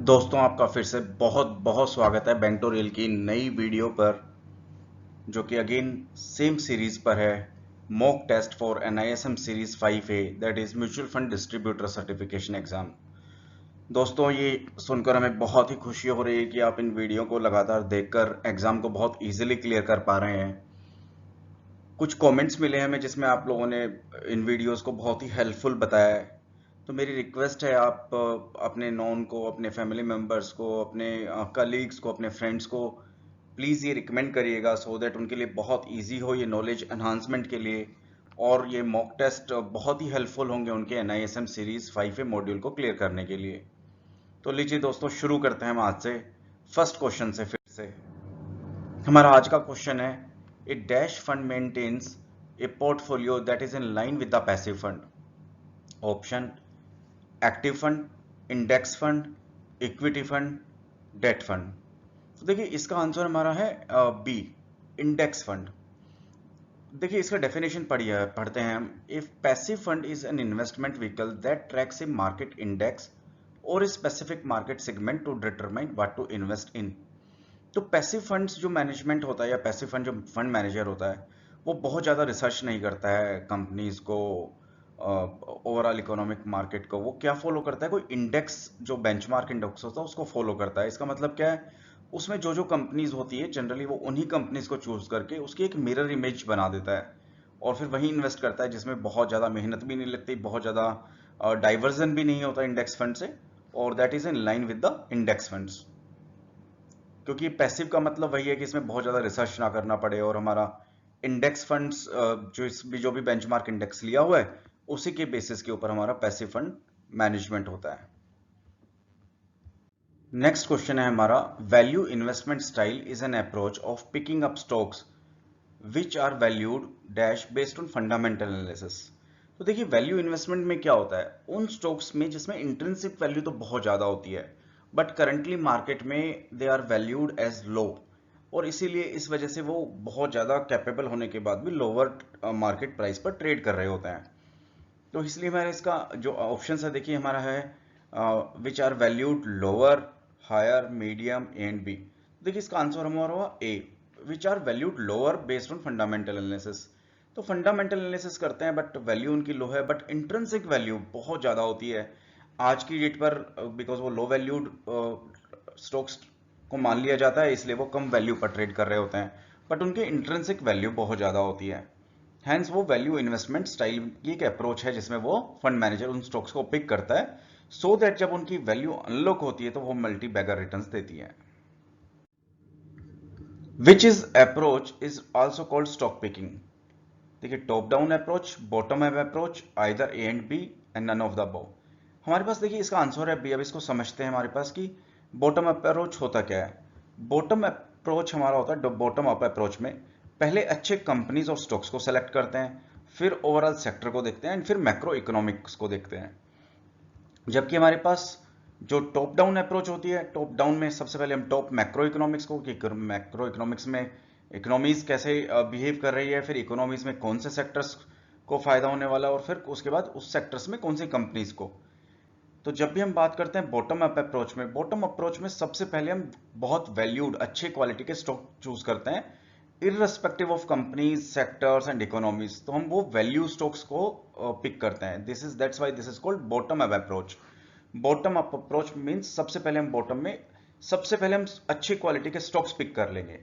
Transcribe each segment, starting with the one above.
दोस्तों, आपका फिर से बहुत बहुत स्वागत है बेंटोरियल की नई वीडियो पर, जो कि अगेन सेम सीरीज पर है। Mock test for NISM series 5A, that is mutual fund distributor certification exam. दोस्तों, ये सुनकर हमें बहुत ही खुशी हो रही है कि आप इन वीडियो को लगातार देखकर एग्जाम को बहुत इजीली क्लियर कर पा रहे हैं। कुछ कमेंट्स मिले हैं हमें जिसमें आप लोगों ने इन वीडियोस को बहुत ही हेल्पफुल बताया है। तो मेरी रिक्वेस्ट है, आप अपने नॉन को, अपने फैमिली मेम्बर्स को, अपने कलीग्स को, अपने फ्रेंड्स को प्लीज़ ये रिकमेंड करिएगा, सो दैट उनके लिए बहुत इजी हो ये नॉलेज एनहांसमेंट के लिए। और ये मॉक टेस्ट बहुत ही हेल्पफुल होंगे उनके NISM सीरीज 5A मॉड्यूल को क्लियर करने के लिए। तो लीजिए दोस्तों, शुरू करते हैं हम आज से फर्स्ट क्वेश्चन से। फिर से हमारा आज का क्वेश्चन है, a dash fund maintains a portfolio that is in line with the passive fund. Option: active fund, index fund, equity fund, debt fund. तो देखिए, इसका आंसर हमारा है बी, इंडेक्स फंड। देखिए, इसका डेफिनेशन पढ़ते हैं हम। If passive fund is an investment vehicle that tracks a market index or a specific market segment to determine what to invest in. तो पैसिव फंड्स जो मैनेजमेंट होता है, या पैसिव फंड जो फंड मैनेजर होता है, वो बहुत ज़्यादा रिसर्च नहीं करता है कंपनीज को, ओवरऑल इकोनॉमिक मार्केट को। वो क्या फॉलो करता है, कोई इंडेक्स, जो बेंचमार्क इंडेक्स होता है उसको फॉलो करता है। इसका मतलब क्या है, उसमें जो जो कंपनीज होती है जनरली वो उन्हीं कंपनीज को चूज करके उसकी एक मिरर इमेज बना देता है और फिर वही इन्वेस्ट करता है, जिसमें बहुत ज़्यादा मेहनत भी नहीं लगती, बहुत ज़्यादा डाइवर्जन भी नहीं होता इंडेक्स फंड से, और that is in line with the index funds. क्योंकि पैसिव का मतलब वही है कि इसमें बहुत ज़्यादा रिसर्च ना करना पड़े, और हमारा इंडेक्स फंड्स जो भी बेंचमार्क इंडेक्स लिया हुआ है उसी के बेसिस के ऊपर हमारा पैसिव फंड मैनेजमेंट होता है। नेक्स्ट क्वेश्चन है हमारा, value investment style is an approach of picking up stocks which are valued dash based on fundamental analysis. तो देखिए, वैल्यू इन्वेस्टमेंट में क्या होता है, उन स्टॉक्स में जिसमें इंट्रिंसिक वैल्यू तो बहुत ज़्यादा होती है, बट करंटली मार्केट में they are valued as low, और इसीलिए इस वजह से वो बहुत ज़्यादा कैपेबल होने के बाद भी लोअर मार्केट प्राइस पर ट्रेड कर रहे होते हैं। तो इसलिए हमारा इसका जो ऑप्शन है, देखिए हमारा है which are valued lower, higher, medium and B. देखिए, इसका आंसर हमारा हुआ A, which are valued lower based on fundamental analysis. तो फंडामेंटल एनालिसिस करते हैं बट वैल्यू उनकी लो है, बट इंट्रिंसिक वैल्यू बहुत ज़्यादा होती है आज की डेट पर, बिकॉज वो लो वैल्यूड स्टॉक्स को मान लिया जाता है, इसलिए वो कम वैल्यू पर ट्रेड कर रहे होते हैं, बट उनकी इंट्रिंसिक वैल्यू बहुत ज़्यादा होती है। हैंस वो वैल्यू इन्वेस्टमेंट स्टाइल की एक अप्रोच है जिसमें वो फंड मैनेजर उन स्टॉक्स को पिक करता है, सो दैट जब उनकी वैल्यू अनलॉक होती है तो वो मल्टी बैगर रिटर्न्स देती है। Which is approach is also called stock picking. देखिए, top down approach, bottom up approach, either A and B and none of the above. हमारे पास देखिए इसका आंसर है बी। अब इसको समझते हैं हमारे पास कि बॉटम अप अप्रोच होता क्या है। बॉटम अप्रोच हमारा होता है, बॉटम अप अप्रोच में पहले अच्छे कंपनीज और स्टॉक्स को सेलेक्ट करते हैं, फिर ओवरऑल सेक्टर को देखते हैं, एंड फिर मैक्रो इकोनॉमिक्स को देखते हैं। जबकि हमारे पास जो टॉप डाउन अप्रोच होती है, टॉप डाउन में सबसे पहले हम टॉप मैक्रो इकोनॉमिक्स को, कि मैक्रो इकोनॉमिक्स में इकोनॉमीज कैसे बिहेव कर रही है, फिर इकोनॉमीज में कौन से सेक्टर्स को फायदा होने वाला है, और फिर उसके बाद उस सेक्टर्स में कौन सी कंपनीज को। तो जब भी हम बात करते हैं बॉटम अप अप्रोच में, बॉटम अप्रोच में सबसे पहले हम बहुत वैल्यूड अच्छे क्वालिटी के स्टॉक चूज करते हैं, irrespective of companies, sectors and economies. तो हम वो वैल्यू स्टॉक्स को पिक करते हैं। That's why this is called bottom up approach. Bottom up approach means सबसे पहले हम बॉटम में सबसे पहले हम अच्छी क्वालिटी के स्टॉक्स पिक कर लेंगे,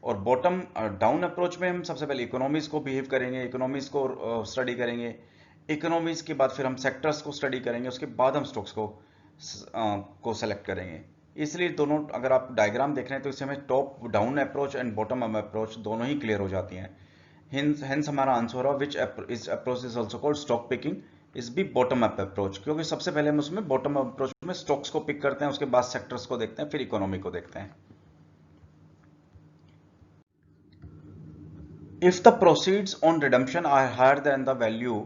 और बॉटम डाउन अप्रोच में हम सबसे पहले इकोनॉमीज को बिहेव करेंगे, इकोनॉमीज को स्टडी करेंगे, इकोनॉमीज के बाद फिर हम सेक्टर्स को स्टडी करेंगे, उसके बाद हम स्टॉक्स को सेलेक्ट करेंगे। इसलिए दोनों, अगर आप डायग्राम देख रहे हैं तो इससे हमें top down approach and bottom up approach दोनों ही क्लियर हो जाती हैं। हेंस हमारा आंसर है which is approach is also called stock picking is B bottom up approach, क्योंकि सबसे पहले हम उसमें बॉटम अप अप्रोच में स्टॉक्स को पिक करते हैं, उसके बाद सेक्टर्स को देखते हैं, फिर इकोनॉमी को देखते हैं। If the proceeds on redemption are higher than the value,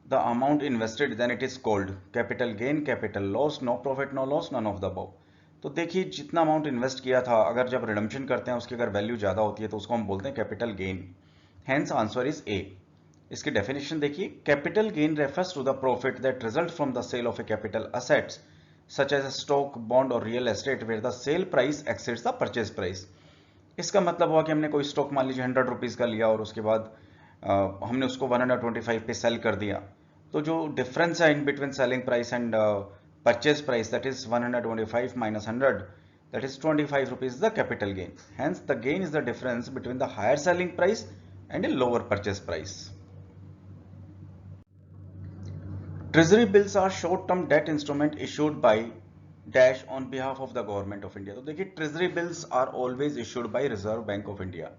the amount invested, then it is called capital gain, capital loss, no profit, no loss, none of the above. तो देखिए, जितना अमाउंट इन्वेस्ट किया था, अगर जब redemption करते हैं उसकी अगर वैल्यू ज़्यादा होती है तो उसको हम बोलते हैं capital gain. Hence answer is A. इसकी डेफिनेशन देखिए, capital gain refers to the profit that result from the sale of a capital assets such as a stock, bond or real estate where the sale price exceeds the purchase price. इसका मतलब हुआ कि हमने कोई stock मान लीजिए 100 rupees का लिया और उसके बाद हमने उसको 125 पे सेल कर दिया, तो जो डिफरेंस है in between selling price and purchase price, that is 125 minus 100, that is 25 rupees the capital gain. Hence the gain is the difference between the higher selling price and a lower purchase price. Treasury bills are short term debt instrument issued by dash on behalf of the government of India. तो देखिए treasury bills are always issued by reserve bank of India.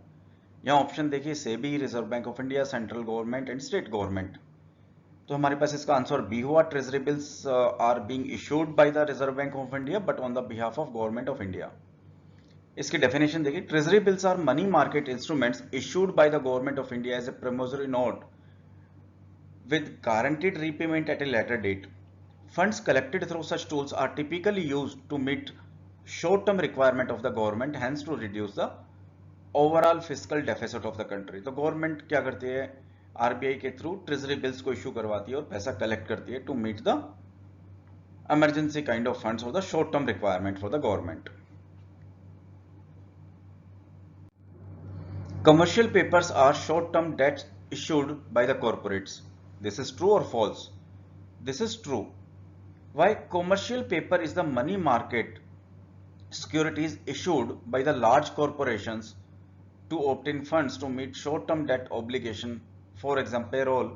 यहाँ option देखिए SEBI, reserve bank of India, central government and state government. तो हमारे पास इसका answer B हुआ. Treasury bills are being issued by the reserve bank of India but on the behalf of government of India. इसकी definition देखिए, treasury bills are money market instruments issued by the government of India as A प्रमोजरी note with guaranteed repayment at a later date. Funds collected through such tools are typically used to meet short-term requirement of the government, hence to reduce the overall fiscal deficit of the country. तो government क्या करती है, RBI के through treasury bills को issue करवाती है और पैसा कलेक्ट करती है to meet the emergency kind of funds or the short-term requirement for the government. Commercial papers are short-term debts issued by the corporates. This is true or false? This is true. Why? Commercial paper is the money market securities issued by the large corporations to obtain funds to meet short-term debt obligation, for example payroll,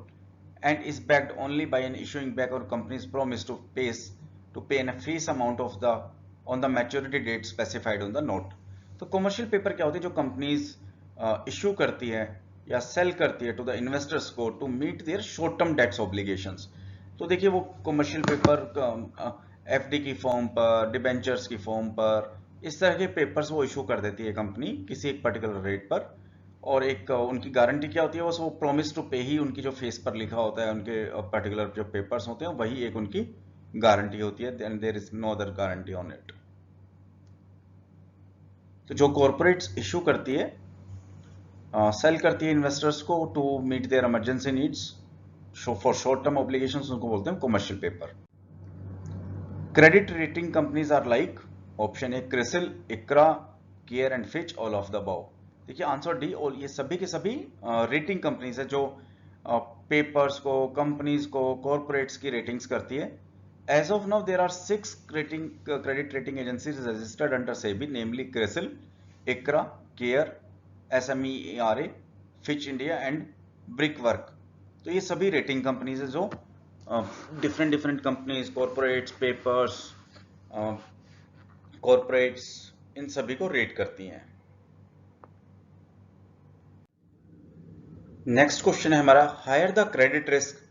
and is backed only by an issuing bank or company's promise to pay a fixed amount of the on the maturity date specified on the note. तो commercial paper क्या होती है, जो companies issue करती है या sell करती है टू द इन्वेस्टर्स को to meet their short term debts obligations. तो देखिए वो कमर्शियल पेपर एफडी की फॉर्म पर, डिबेंचर्स की फॉर्म पर, इस तरह के पेपर्स वो इशू कर देती है कंपनी किसी एक पर्टिकुलर रेट पर. और एक उनकी गारंटी क्या होती है, बस वो प्रॉमिस टू पे ही उनकी जो फेस पर लिखा होता है उनके पर्टिकुलर जो पेपर्स होते हैं वही एक उनकी गारंटी होती है, and there is no other guarantee on it. तो जो कॉर्पोरेट्स इशू करती है, सेल करती है इन्वेस्टर्स को to meet their emergency needs for short term obligations, उनको बोलते हैं commercial paper. Credit rating companies are like option A CRISIL, ICRA, CARE and Fitch, all of the above. देखिए आंसर डी, और ये सभी के सभी रेटिंग कंपनीज है जो पेपर्स को, कंपनीज को, कॉर्पोरेट्स की रेटिंग्स करती है. As of now there are 6 credit rating agencies registered under SEBI, namely CRISIL, ICRA, CARE, SMERA, Fitch India and Brickwork. तो ये सभी रेटिंग कंपनीज है जो different companies, corporates, papers, corporates, इन सभी को रेट करती हैं. नेक्स्ट क्वेश्चन है हमारा, higher the credit risk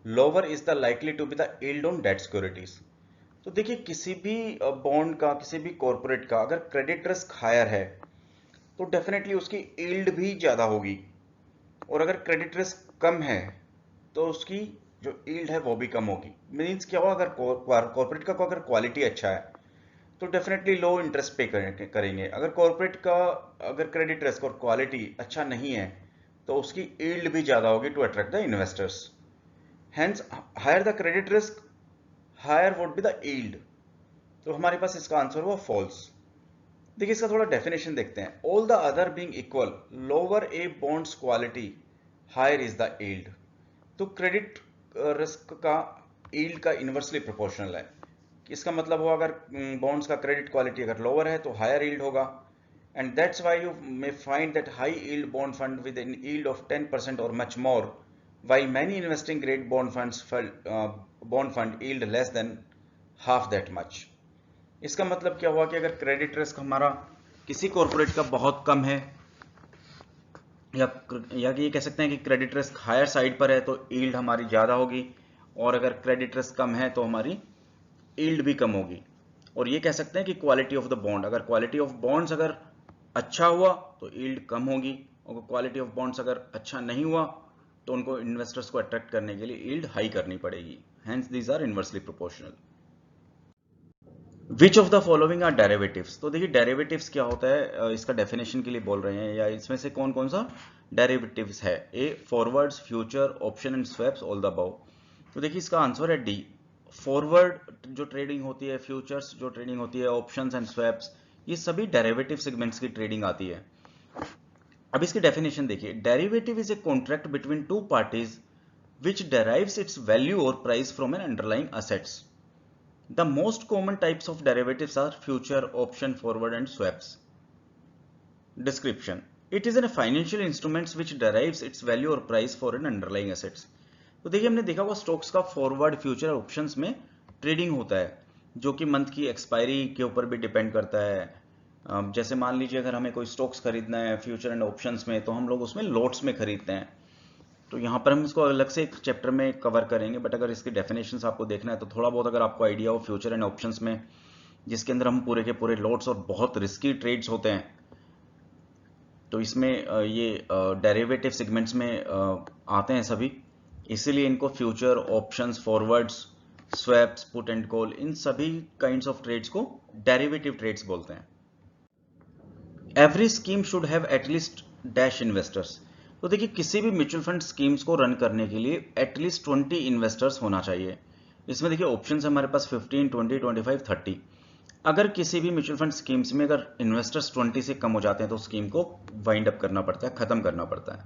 lower is the likely to be the yield on debt securities. तो देखिए किसी भी बॉन्ड का, किसी भी कॉर्पोरेट का अगर क्रेडिट रिस्क हायर है तो डेफिनेटली उसकी यील्ड भी ज्यादा होगी, और अगर क्रेडिट रिस्क कम है तो उसकी जो यील्ड है वो भी कम होगी. मींस क्या हुआ, अगर कॉर्पोरेट का अगर क्वालिटी अच्छा है तो डेफिनेटली लो इंटरेस्ट पे करेंगे. अगर कॉर्पोरेट का अगर क्रेडिट रिस्क और क्वालिटी अच्छा नहीं है तो उसकी यील्ड भी ज्यादा होगी to attract the investors. Hence higher the credit risk, higher would be the yield. तो हमारे पास इसका आंसर हुआ फॉल्स. देखिए इसका थोड़ा डेफिनेशन देखते हैं. All the other being equal, lower a bonds quality, higher is the yield. तो क्रेडिट रिस्क का यील्ड का इनवर्सली प्रोपोर्शनल है. इसका मतलब हुआ अगर बॉन्ड्स का क्रेडिट क्वालिटी अगर लोअर है तो हायर यील्ड होगा, and that's why you may find that high yield bond fund with an yield of 10% और much more, while many investing grade bond fund yield less than half that much. इसका मतलब क्या हुआ कि अगर credit risk हमारा किसी corporate का बहुत कम है, या ये कह सकते हैं कि क्रेडिट रिस्क हायर साइड पर है तो यील्ड हमारी ज्यादा होगी, और अगर क्रेडिट रिस्क कम है तो हमारी यील्ड भी कम होगी. और ये कह सकते हैं कि क्वालिटी ऑफ द बॉन्ड, अगर क्वालिटी ऑफ बॉन्ड्स अगर अच्छा हुआ तो यील्ड कम होगी, और क्वालिटी ऑफ बॉन्ड्स अगर अच्छा नहीं हुआ तो उनको इन्वेस्टर्स को अट्रैक्ट करने के लिए यील्ड हाई करनी पड़ेगी. Hence these are inversely proportional. Which of the following are derivatives. तो देखिए डेरिवेटिव्स क्या होता है, इसका डेफिनेशन के लिए बोल रहे हैं, या इसमें से कौन कौन सा डेरिवेटिव्स है. A forwards, future, option and swaps, all the above. तो देखिए इसका आंसर है डी, फॉरवर्ड जो ट्रेडिंग होती है, फ्यूचर्स जो ट्रेडिंग होती है, ऑप्शंस एंड स्वैप्स, ये सभी डेरिवेटिव सेगमेंट्स की ट्रेडिंग आती है। अब इसकी डेफिनेशन देखिए, derivative is a contract between two parties which derives its value or price from an underlying assets. The most common types of derivatives are future, option, forward and swaps. Description: it is a financial instruments which derives its value or price for an underlying assets. तो देखिए हमने देखा हुआ stocks का forward, future, options में trading होता है, जो कि मंथ की एक्सपायरी के ऊपर भी डिपेंड करता है। जैसे मान लीजिए अगर हमें कोई स्टॉक्स खरीदना है फ्यूचर एंड ऑप्शंस में, तो हम लोग उसमें लॉट्स में खरीदते हैं। तो यहाँ पर हम इसको अलग से एक चैप्टर में कवर करेंगे, बट अगर इसकी डेफिनेशंस आपको देखना है तो थोड़ा बहुत अगर आपको आइडिया हो फ्यूचर एंड ऑप्शंस में, जिसके अंदर हम पूरे के पूरे लॉट्स और बहुत रिस्की ट्रेड्स होते हैं, तो इसमें ये डेरिवेटिव सेगमेंट्स में आते हैं सभी, इसीलिए इनको future, options, forwards, swaps, put and call, इन सभी काइंड्स ऑफ ट्रेड्स को डेरिवेटिव ट्रेड्स बोलते हैं। Every scheme should have at least dash investors. तो देखिए किसी भी म्यूचुअल फंड स्कीम्स को रन करने के लिए एटलीस्ट 20 इन्वेस्टर्स होना चाहिए। इसमें देखिए ऑप्शन है हमारे पास 15, 20, 25, 30। अगर किसी भी म्यूचुअल फंड स्कीम्स में अगर इन्वेस्टर्स 20 से कम हो जाते हैं तो स्कीम को वाइंड अप करना पड़ता है, खत्म करना पड़ता है।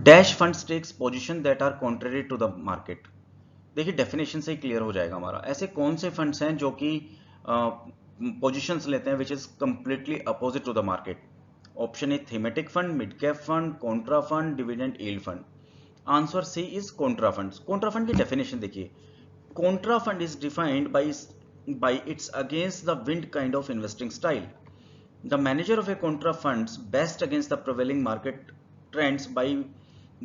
Dash funds takes position that are contrary to the market. देखिए डेफिनेशन से ही क्लियर हो जाएगा हमारा, ऐसे कौन से फंड्स हैं जो कि पोजीशंस लेते हैं which is completely opposite to the market. Option A thematic fund, mid cap fund, contra fund, dividend yield fund. Answer C is contra funds. Contra fund की डेफिनेशन देखिए, contra fund is defined by its against the wind kind of investing style. The manager of a contra funds best against the prevailing market trends by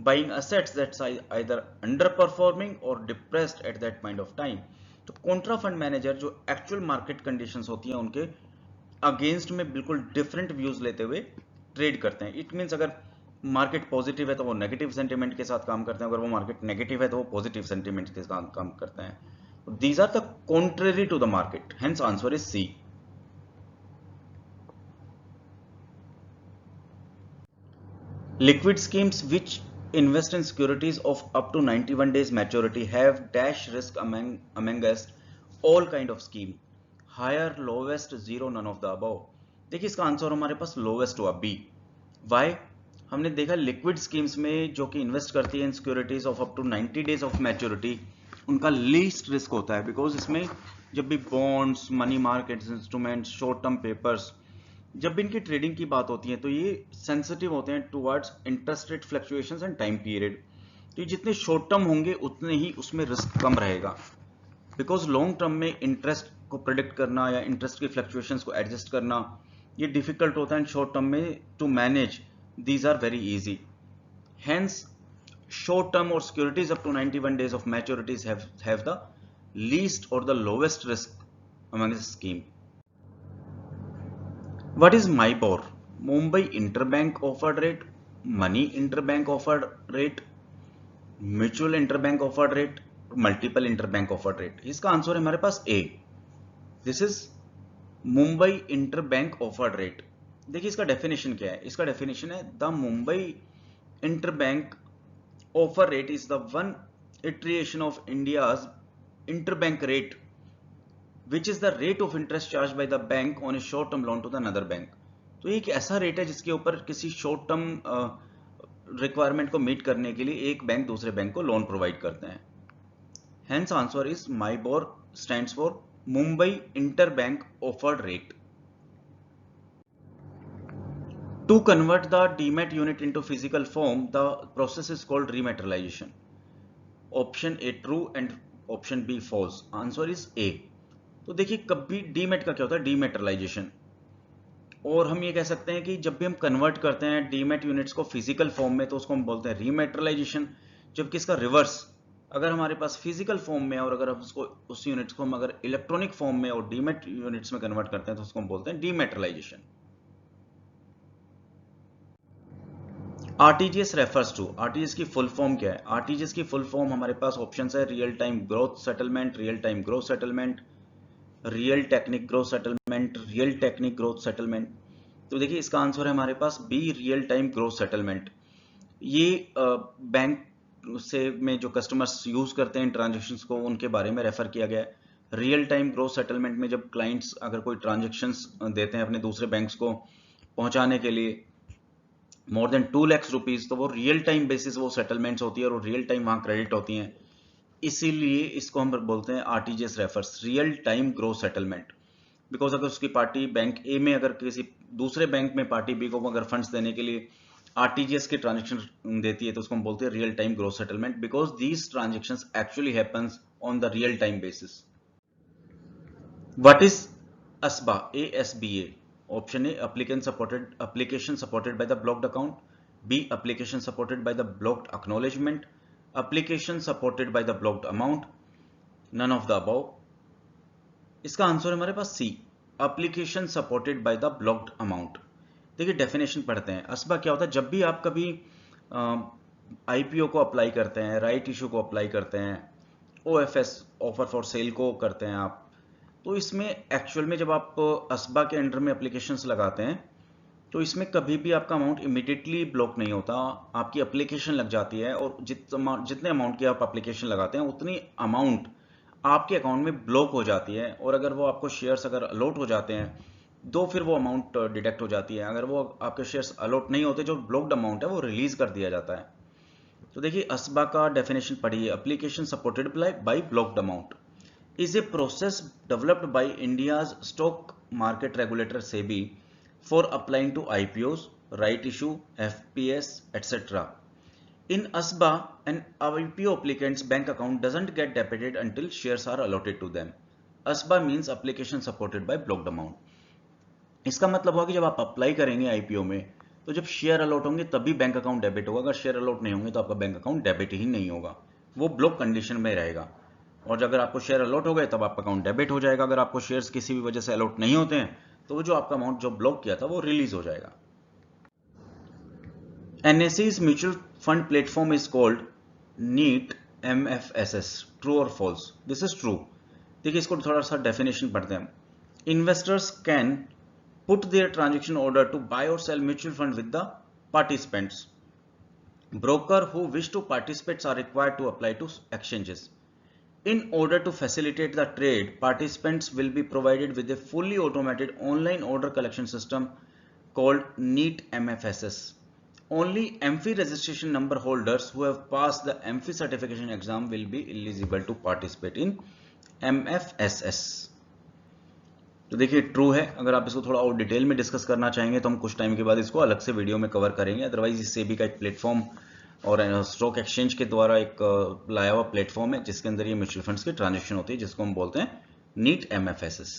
buying assets that's either underperforming or depressed at that point of time. तो Contra fund manager जो actual market conditions होती हैं उनके against में बिल्कुल different views लेते हुए trade करते हैं। इट मींस अगर मार्केट पॉजिटिव है तो वो नेगेटिव सेंटीमेंट के साथ काम करते हैं, अगर वो मार्केट नेगेटिव है तो वो पॉजिटिव सेंटीमेंट के साथ काम करते हैं। These are the contrary to the market, hence answer is C. Liquid schemes which invest in securities of up to 91 days maturity have dash risk amongst all kind of scheme. Higher, lowest, zero, none of the above. देखिए इसका answer हमारे पास lowest हुआ B. Why? हमने देखा liquid schemes में जो कि invest करती है in securities of up to 90 days of maturity, उनका लीस्ट रिस्क होता है, बिकॉज इसमें जब भी bonds, money market instruments, short term papers, जब भी इनकी ट्रेडिंग की बात होती है तो ये सेंसिटिव होते हैं towards interest rate fluctuations and time period. तो ये जितने शॉर्ट टर्म होंगे उतने ही उसमें रिस्क कम रहेगा, बिकॉज लॉन्ग टर्म में इंटरेस्ट को प्रेडिक्ट करना या इंटरेस्ट की फ्लक्चुएशंस को एडजस्ट करना ये डिफिकल्ट होता है, शॉर्ट टर्म में to manage these are very easy. Hence short term or securities up to 91 days of maturities have the least or the lowest risk among the scheme. What is MIBOR? Mumbai Interbank Offered Rate, Money Interbank Offered Rate, Mutual Interbank Offered Rate, Multiple Interbank Offered Rate. इसका answer है हमारे पास A. This is Mumbai Interbank Offered Rate. देखिए इसका definition क्या है, इसका definition है the Mumbai interbank offer rate is the one iteration of India's interbank rate which is the rate of interest charge by the bank on a short term loan to the another bank. तो ये एक ऐसा rate है जिसके ऊपर किसी short term requirement को meet करने के लिए एक बैंक दूसरे बैंक को लोन प्रोवाइड करते हैं। Hence answer is MIBOR stands for Mumbai interbank offered rate. To convert the demat unit into physical form, the process is called rematerialization. Option A true and option B false. Answer is A. तो देखिए कभी demat का क्या होता है, डीमेटरलाइजेशन, और हम ये कह सकते हैं कि जब भी हम कन्वर्ट करते हैं डीमेट यूनिट्स को फिजिकल फॉर्म में तो उसको हम बोलते हैं रीमेटरलाइजेशन। जबकि इसका रिवर्स, अगर हमारे पास फिजिकल फॉर्म में और अगर हम उसको उस यूनिट्स को हम अगर इलेक्ट्रॉनिक फॉर्म में और डीमेट यूनिट्स में कन्वर्ट करते हैं तो उसको हम बोलते हैं dematerialisation. RTGS refers to, RTGS की फुल फॉर्म क्या है? आरटीजीएस की फुल फॉर्म हमारे पास ऑप्शन है real time growth settlement, real time growth settlement, real technique growth settlement, real technique growth settlement. तो देखिए इसका आंसर है हमारे पास B, real time growth settlement. ये बैंक से में जो कस्टमर्स यूज करते हैं ट्रांजेक्शन्स को, उनके बारे में रेफर किया गया है। रियल टाइम ग्रोस सेटलमेंट में जब क्लाइंट्स अगर कोई ट्रांजेक्शन्स देते हैं अपने दूसरे बैंक्स को पहुंचाने के लिए मोर देन 2 लाख रुपीज, तो वो रियल टाइम बेसिस वो सेटलमेंट्स होती है और रियल टाइम वहां क्रेडिट होती हैं। इसीलिए इसको हम बोलते हैं RTGS refers, real time gross settlement. Because अगर उसकी पार्टी बैंक ए में अगर किसी दूसरे बैंक में पार्टी बी को अगर फंड्स देने के लिए आरटीजीएस की ट्रांजेक्शन देती है तो उसको हम बोलते हैं real time gross settlement, because these transactions actually happens on the real time basis. What is ASBA? ASBA. Option A, application supported by the blocked account. B, application supported by the blocked acknowledgement. Application supported by the blocked amount. None of the above. इसका answer है हमारे पास C, application supported by the blocked amount. देखिए definition पढ़ते हैं। असबा क्या होता है, जब भी आप कभी आईपीओ को अप्लाई करते हैं, राइट इशू को अप्लाई करते हैं, ओएफएस ऑफर फॉर सेल को करते हैं आप, तो इसमें एक्चुअल में जब आप असबा के अंडर में एप्लीकेशंस लगाते हैं तो इसमें कभी भी आपका अमाउंट इमीडिएटली ब्लॉक नहीं होता, आपकी एप्लीकेशन लग जाती है और जितने अमाउंट की आप एप्लीकेशन लगाते हैं उतनी अमाउंट आपके अकाउंट में ब्लॉक हो जाती है। और अगर वो आपको शेयर्स अगर अलॉट हो जाते हैं तो फिर वो अमाउंट डिडक्ट हो जाती है। अगर वो आपके शेयर्स अलॉट नहीं होते, जो ब्लॉक्ड अमाउंट है वो रिलीज कर दिया जाता है। तो देखिए असबा का डेफिनेशन पढ़िए, application supported bye blocked amount is a process developed by India's stock market regulator SEBI for applying to IPOs, right issue, FPS, etc. In ASBA, an IPO applicant's bank account doesn't get debited until shares are allotted to them. ASBA means application supported by blocked amount. इसका मतलब हुआ कि जब आप apply करेंगे IPO में तो जब शेयर अलॉट होंगे तभी बैंक अकाउंट डेबिट होगा, अगर शेयर अलॉट नहीं होंगे तो आपका बैंक अकाउंट डेबिट ही नहीं होगा, वो ब्लॉक कंडीशन में रहेगा। और अगर आपको शेयर अलॉट हो गए तब आपका अकाउंट डेबिट हो जाएगा। अगर आपको शेयर्स किसी भी वजह से अलॉट नहीं होते हैं तो वो जो आपका अमाउंट जो ब्लॉक किया था वो रिलीज हो जाएगा। NSE's mutual fund platform is called neat MFSS, true और फॉल्स? This is true. देखिए इसको थोड़ा सा डेफिनेशन पढ़ते हैं। Investors can put their transaction order to buy or sell mutual fund with the participants. Broker who wish to participate are required to apply to exchanges. In order to facilitate the trade, participants will be provided with a fully automated online order collection system called NEET MFSS. Only MFI registration number holders who have passed the MFI certification exam will be eligible to participate in MFSS. तो देखिए true है। अगर आप इसको थोड़ा और detail में discuss करना चाहेंगे तो हम कुछ टाइम के बाद इसको अलग से वीडियो में कवर करेंगे। अदरवाइज इस सेबी का एक प्लेटफॉर्म और स्टॉक एक्सचेंज के द्वारा एक लाया हुआ प्लेटफॉर्म है जिसके अंदर ये म्यूचुअल फंड्स की ट्रांजेक्शन होती है, जिसको हम बोलते हैं NEET MFSS।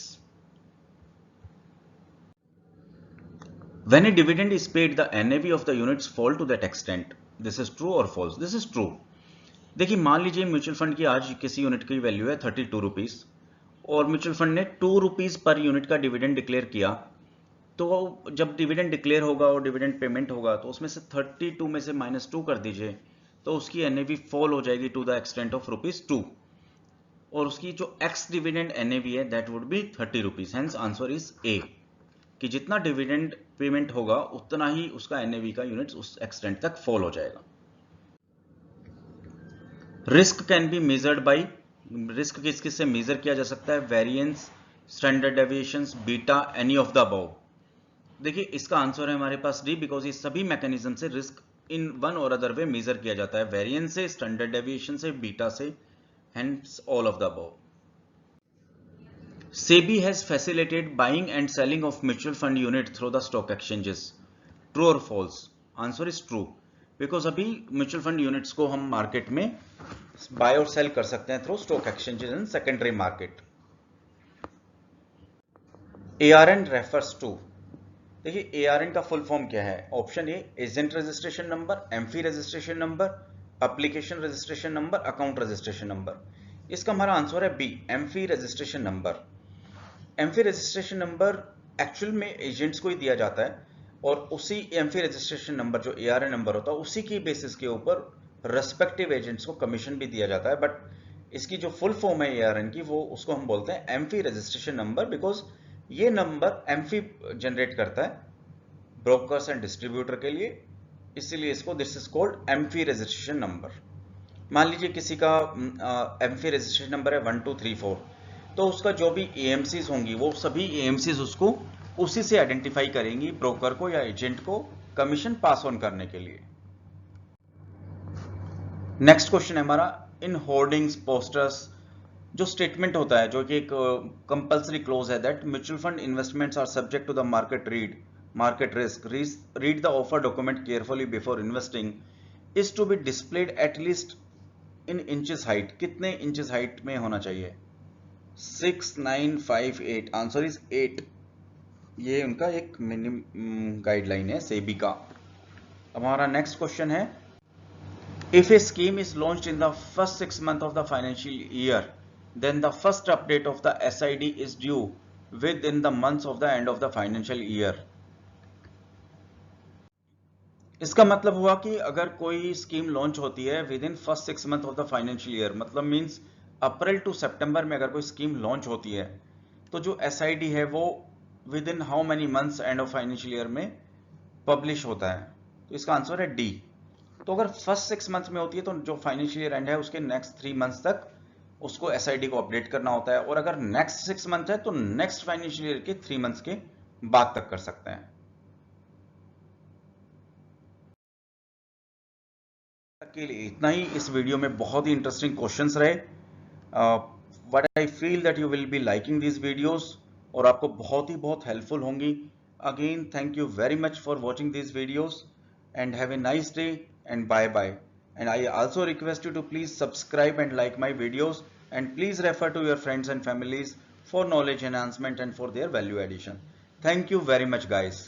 When a dividend is paid, the NAV of the units fall to that extent. This is true or false? This is true। देखिए मान लीजिए म्यूचुअल फंड की आज किसी यूनिट की वैल्यू है 32 रुपीज और म्यूचुअल फंड ने 2 रुपीज पर यूनिट का डिविडेंड डिक्लेयर किया, तो जब डिविडेंड डिक्लेयर होगा और डिविडेंड पेमेंट होगा तो उसमें से 32 में से -2 कर दीजिए तो उसकी NAV फॉल हो जाएगी टू द एक्सटेंट ऑफ ₹2 और उसकी जो एक्स डिविडेंड NAV है that would be 30 rupees. Hence answer is ए, कि जितना डिविडेंड पेमेंट होगा उतना ही उसका NAV का यूनिट उस एक्सटेंट तक फॉल हो जाएगा। Risk can be measured by, risk किस किस से मेजर किया जा सकता है? Variance, standard deviations, beta, any of the above. देखिए इसका आंसर है हमारे पास डी, बिकॉज ये सभी मैकेनिज्म से risk in one or other way measure किया जाता है, वेरिएंस से, स्टैंडर्ड डेविएशन से, बीटा से, hence all of the above. SEBI has facilitated buying and selling of mutual fund unit through the stock exchanges, true और false? Answer is true, because अभी mutual fund units को हम market में bye और cell कर सकते हैं through stock exchanges and secondary market. ARN refers to, देखिए ARN का फुल फॉर्म क्या है? Option A agent registration number, AMFI registration number, application registration number, account registration number. इसका हमारा आंसर है B, AMFI registration number. AMFI registration number actual में agents को ही दिया जाता है और उसी एमफी रजिस्ट्रेशन नंबर जो ARN नंबर होता है उसी की बेसिस के ऊपर रेस्पेक्टिव एजेंट्स को कमीशन भी दिया जाता है। बट इसकी जो फुल फॉर्म है ARN की, वो उसको हम बोलते हैं एमफी रजिस्ट्रेशन नंबर, बिकॉज ये नंबर एमफी जनरेट करता है ब्रोकर्स एंड डिस्ट्रीब्यूटर के लिए, इसीलिए इसको this is called AMFI registration number. मान लीजिए किसी का एमफी रजिस्ट्रेशन नंबर है 1234, तो उसका जो भी एएमसीज होंगी वो सभी एएमसीज उसको उसी से आइडेंटिफाई करेंगी, ब्रोकर को या एजेंट को कमीशन पास ऑन करने के लिए। नेक्स्ट क्वेश्चन है हमारा, इन होर्डिंग्स पोस्टर्स जो स्टेटमेंट होता है, जो कि एक कंपल्सरी क्लोज है, that mutual fund investments are subject to the market risk, read the offer document carefully before investing, is to be displayed at least in inches height, कितने inches height में होना चाहिए? 6958, आंसर इज 8। ये उनका एक minimum guideline है सेबी का। अब हमारा नेक्स्ट क्वेश्चन है, if a scheme is launched in the first 6 months of the financial year, then the first update of the SID is due within the months of the end of the financial year। इसका मतलब हुआ कि अगर कोई scheme launch होती है with in first 6 month of the financial year, मतलब means April to सितंबर में अगर कोई स्कीम लॉन्च होती है, तो जो SID है वो with in how many months end of financial year में पब्लिश होता है? तो इसका आंसर है डी। तो अगर फर्स्ट 6 मंथ्स में होती है तो जो फाइनेंशियल ईयर एंड है उसके नेक्स्ट 3 मंथ्स तक उसको SID को अपडेट करना होता है, और अगर नेक्स्ट 6 मंथ है तो नेक्स्ट फाइनेंशियल ईयर के 3 मंथ्स के बाद तक कर सकते हैं। तक के लिए इतना ही। इस वीडियो में बहुत ही इंटरेस्टिंग क्वेश्चंस रहे, but I feel that you will be liking these videos और आपको बहुत हेल्पफुल होंगी। Again thank you very much for watching these videos and have a nice day and bye bye. And I also request you to please subscribe and like my videos, and please refer to your friends and families for knowledge enhancement and for their value addition. Thank you very much guys.